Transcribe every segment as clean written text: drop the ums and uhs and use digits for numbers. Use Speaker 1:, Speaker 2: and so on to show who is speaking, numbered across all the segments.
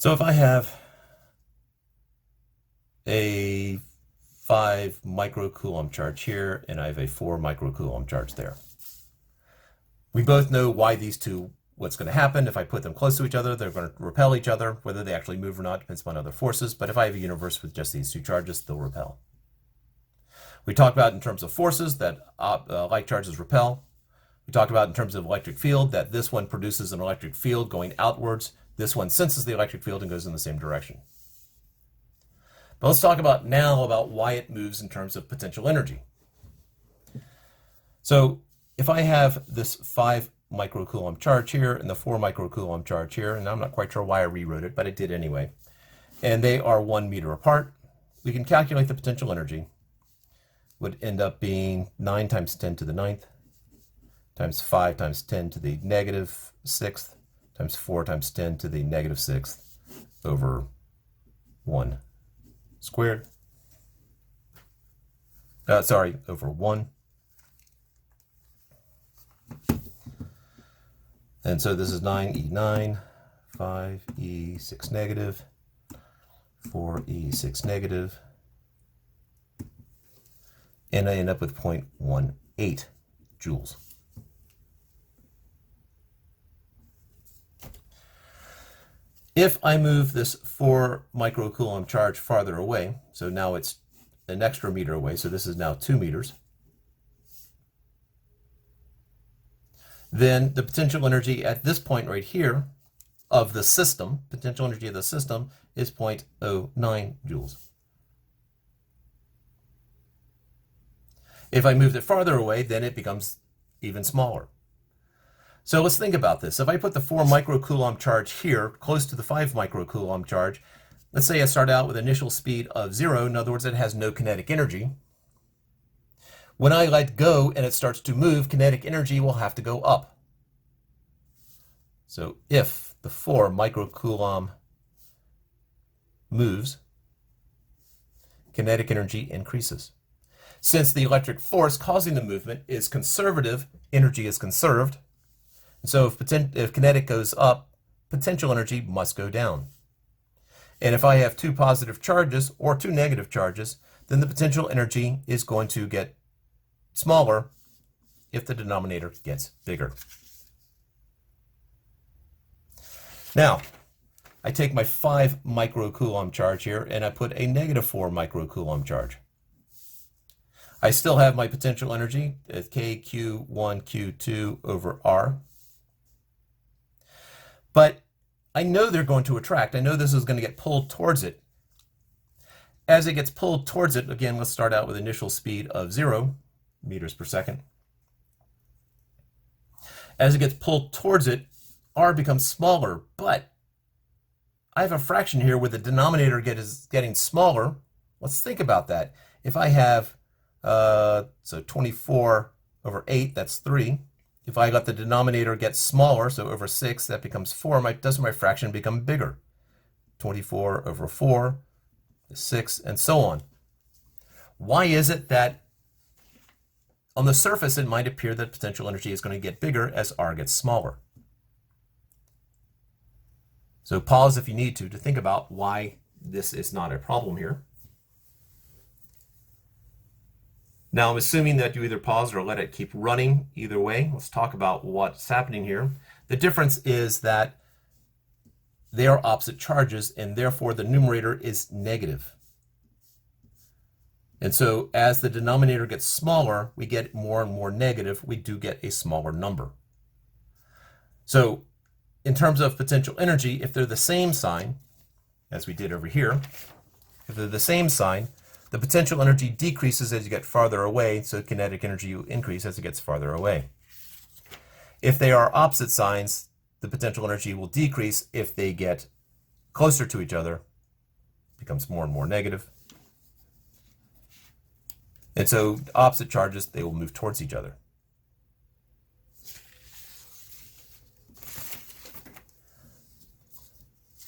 Speaker 1: So if I have a 5 microcoulomb charge here and I have a 4 microcoulomb charge there, we both know why these two, what's going to happen. If I put them close to each other, they're going to repel each other. Whether they actually move or not depends upon other forces, but if I have a universe with just these two charges, they'll repel. We talked about in terms of forces that like charges repel. We talked about in terms of electric field that this one produces an electric field going outwards. This one senses the electric field and goes in the same direction. But let's talk about now about why it moves in terms of potential energy. So if I have this 5 microcoulomb charge here and the 4 microcoulomb charge here, and I'm not quite sure why I rewrote it, but I did anyway, and they are 1 meter apart, we can calculate the potential energy. Would end up being 9 times 10 to the 9th times 5 times 10 to the negative 6th times 4 times 10 to the negative 6th over 1 squared. Over 1. And so this is 9E9, 5E6 negative, 4E6 negative, and I end up with 0.18 joules. If I move this 4 microcoulomb charge farther away, so now it's an extra meter away, so this is now 2 meters, then the potential energy at this point right here of the system, potential energy of the system, is 0.09 joules. If I moved it farther away, then it becomes even smaller. So let's think about this. If I put the 4 microcoulomb charge here, close to the 5 microcoulomb charge, let's say I start out with initial speed of 0, in other words, it has no kinetic energy. When I let go and it starts to move, kinetic energy will have to go up. So if the 4 microcoulomb moves, kinetic energy increases. Since the electric force causing the movement is conservative, energy is conserved. So if kinetic goes up, potential energy must go down. And if I have 2 positive charges or 2 negative charges, then the potential energy is going to get smaller if the denominator gets bigger. Now, I take my 5 microcoulomb charge here and I put a negative 4 microcoulomb charge. I still have my potential energy at KQ1Q2 over R. But I know they're going to attract. I know this is going to get pulled towards it. As it gets pulled towards it, again, let's start out with initial speed of 0 meters per second. As it gets pulled towards it, R becomes smaller, but I have a fraction here where the denominator is getting smaller. Let's think about that. If I have so 24 over 8, that's 3. If I let the denominator get smaller, so over 6, that becomes 4, doesn't my fraction become bigger? 24 over 4, 6, and so on. Why is it that on the surface it might appear that potential energy is going to get bigger as R gets smaller? So pause if you need to think about why this is not a problem here. Now I'm assuming that you either pause or let it keep running. Either way, let's talk about what's happening here. The difference is that they are opposite charges and therefore the numerator is negative. And so as the denominator gets smaller, we get more and more negative. We do get a smaller number. So in terms of potential energy, if they're the same sign, as we did over here, if they're the same sign, the potential energy decreases as you get farther away, so kinetic energy will increase as it gets farther away. If they are opposite signs, the potential energy will decrease if they get closer to each other, becomes more and more negative. And so opposite charges, they will move towards each other.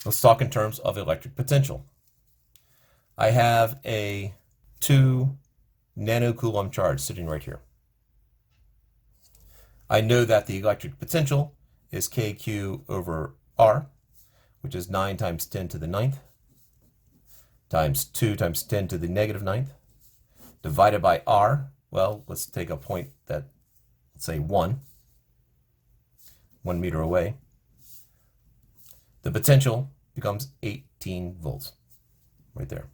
Speaker 1: Let's talk in terms of electric potential. I have a 2 nanocoulomb charge sitting right here. I know that the electric potential is KQ over R. which is 9 times 10 to the 9th, times 2 times 10 to the negative 9th, divided by r. Well, let's take a point that, let's say 1 meter away. The potential becomes 18 volts right there.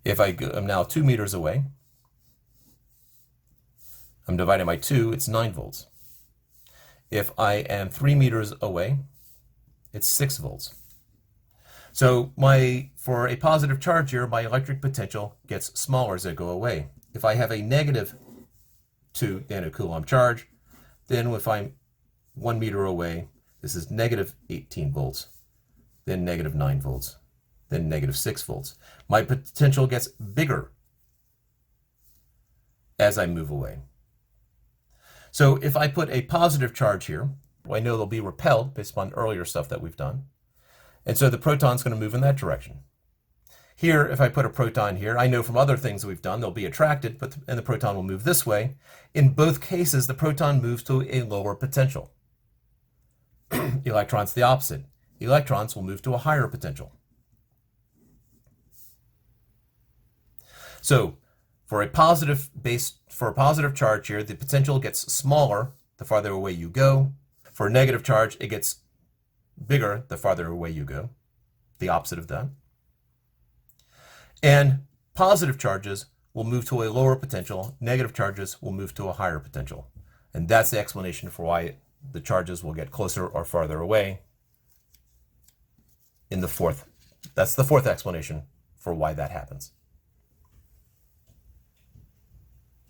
Speaker 1: If I'm now 2 meters away, I'm dividing by 2, it's 9 volts. If I am 3 meters away, it's 6 volts. So for a positive charge here, my electric potential gets smaller as I go away. If I have a negative 2 nanocoulomb charge, then if I'm 1 meter away, this is negative 18 volts, then negative 9 volts, then negative 6 volts. My potential gets bigger as I move away. So if I put a positive charge here, I know they'll be repelled based upon earlier stuff that we've done. And so the proton's going to move in that direction. Here, if I put a proton here, I know from other things that we've done, they'll be attracted, and the proton will move this way. In both cases, the proton moves to a lower potential. Electrons the opposite. Electrons will move to a higher potential. So for a positive charge here, the potential gets smaller the farther away you go. For a negative charge, it gets bigger the farther away you go, the opposite of that. And positive charges will move to a lower potential, negative charges will move to a higher potential. And that's the explanation for why the charges will get closer or farther away that's the fourth explanation for why that happens.